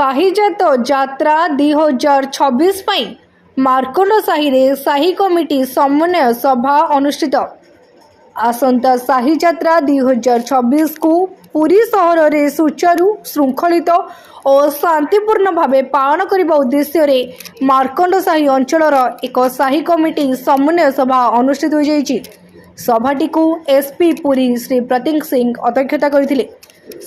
साहिजात यात्रा 2026 ପାଇଁ ମାର୍କଣ୍ଡ ସାହିରେ ସାହି କମିଟି ସମନ୍ୱୟ ସଭା ଅନୁଷ୍ଠିତ। ଆସନ୍ତା ସାହି ଯାତ୍ରା 2026 କୁ ପୁରୀ ସହରରେ ସୁଚାରୁ ଶୃଙ୍ଖଳିତ ଓ ଶାନ୍ତିପୂର୍ଣ୍ଣ ଭାବେ ପାଳନ କରିବା ଉଦ୍ଦେଶ୍ୟରେ ମାର୍କଣ୍ଡ ସାହି ଅଞ୍ଚଳର ଏକ ସାହି କମିଟି ସମନ୍ୱୟ ସଭା ଅନୁଷ୍ଠିତ ହୋଇଯାଇଛି। ସଭାଟିକୁ ଏସପି ପୁରୀ ଶ୍ରୀ ପ୍ରତୀକ ସିଂ ଅଧ୍ୟକ୍ଷତା କରିଥିଲେ।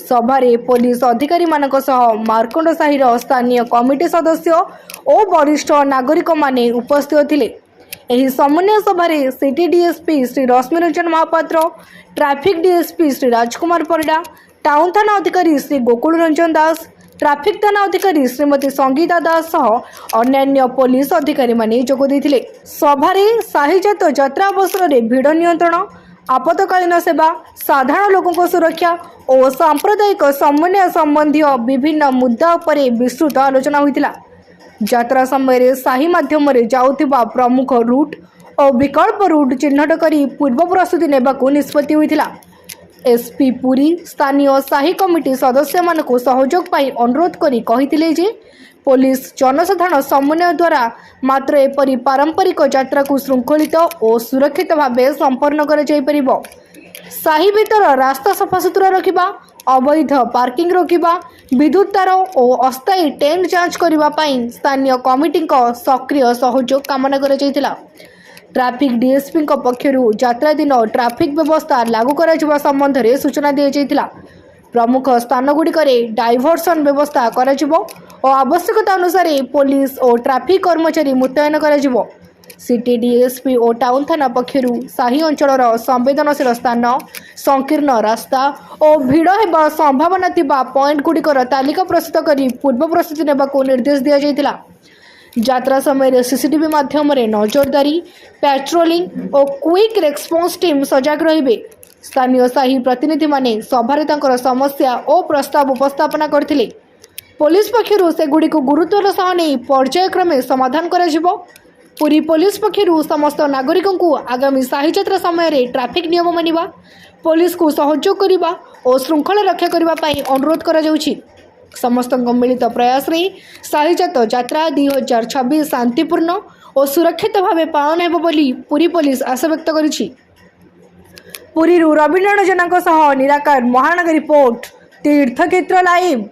ସଭାରେ ପୋଲିସ ଅଧିକାରୀମାନଙ୍କ ସହ ମାର୍କଣ୍ଡ ସାହିର ସ୍ଥାନୀୟ କମିଟି ସଦସ୍ୟ ଓ ବରିଷ୍ଠ ନାଗରିକମାନେ ଉପସ୍ଥିତ ଥିଲେ। ଏହି ସମନ୍ୱୟ ସଭାରେ ସିଟି ଡିଏସପି ଶ୍ରୀ ରଶ୍ମି ରଞ୍ଜନ ମହାପାତ୍ର, ଟ୍ରାଫିକ ଡିଏସପି ଶ୍ରୀ ରାଜକୁମାର ପରିଡ଼ା, ଟାଉନ ଥାନା ଅଧିକାରୀ ଶ୍ରୀ ଗୋକୁଳ ରଞ୍ଜନ ଦାସ, ଟ୍ରାଫିକ ଥାନା ଅଧିକାରୀ ଶ୍ରୀମତୀ ସଙ୍ଗୀତା ଦାସ ସହ ଅନ୍ୟାନ୍ୟ ପୋଲିସ ଅଧିକାରୀମାନେ ଯୋଗ ଦେଇଥିଲେ। ସଭାରେ ସାହିଜାତ ଯାତ୍ରା ଅବସରରେ ଭିଡ଼ ନିୟନ୍ତ୍ରଣ, आपतकालीन सेवा, साधारण लोकों सुरक्षा और सांप्रदायिक समन्वय संबंधी विभिन्न मुद्दा पर विस्तृत आलोचना होता। यात्रा समय साही माध्यम जाउथिबा प्रमुख रूट और विकल्प रूट चिन्हट कर पूर्व प्रस्तुति नेबाकू निष्पत्ति होता। एसपी पुरी स्थानीय साही कमिटी सदस्य मानकू सहयोग पाई अनुरोध करी कहिथिले जे पुलिस जनसाधारण समन्वय द्वारा मात्र एपरी पारंपरिक यात्रा को श्रृंखलित और सुरक्षित भाव संपन्न कर साही भीतर रास्ता सफासुतरा रखा, अवैध पार्किंग रोकवा, विद्युत तार और अस्थायी टेंट जांच करने स्थानीय कमिटी सक्रिय सहयोग कामना कर ट्राफिक डीएसपी पक्षर यात्रा दिन ट्राफिक व्यवस्था लागू करा संबंध में सूचना दी जाता। प्रमुख स्थान गुड़िक डाइवर्सन व्यवस्था करा और आवश्यकता अनुसार पुलिस और ट्राफिक कर्मचारी मुतयन करा। सिटी डीएसपी और टाउन थाना पक्षर साही अंचल संवेदनशील स्थान, संकीर्ण रास्ता और भिड़ होगा संभावना थिबा पॉइंट गुड़िकर तालिका प्रस्तुत कर पूर्व प्रस्तुति नेबाकू निर्देश दि जाता। यात्रा समय सीसीटीवी माध्यम नजरदारी, पेट्रोलिंग और क्विक रेस्पॉन्स टीम सजग रहिबे। स्थानीय साही प्रतिनिधि माने सभारे तांकर समस्या और प्रस्ताव उपस्थापना करथिले। पुलिस पक्षर से गुड़ी को गुरुत्वर सह नहीं पर्यायक्रमे समाधान करा जिवो। पुरी पुलिस पक्षर समस्त नागरिकों को आगामी साही यात्रा समय ट्राफिक नियम मानिबा, पुलिस को सहयोग करने और श्रृंखला रक्षा करने अनुरोध करा जाउछि। समस्त मिलित प्रयास रे साही यात्रा 2026 शांतिपूर्ण और सुरक्षित भाव पालन हेबो बोली पुरी पुलिस आशा व्यक्त करिछि। पुरी रवीन्द्र जना निराकार महानगर रिपोर्ट तीर्थक्षेत्र लाइव।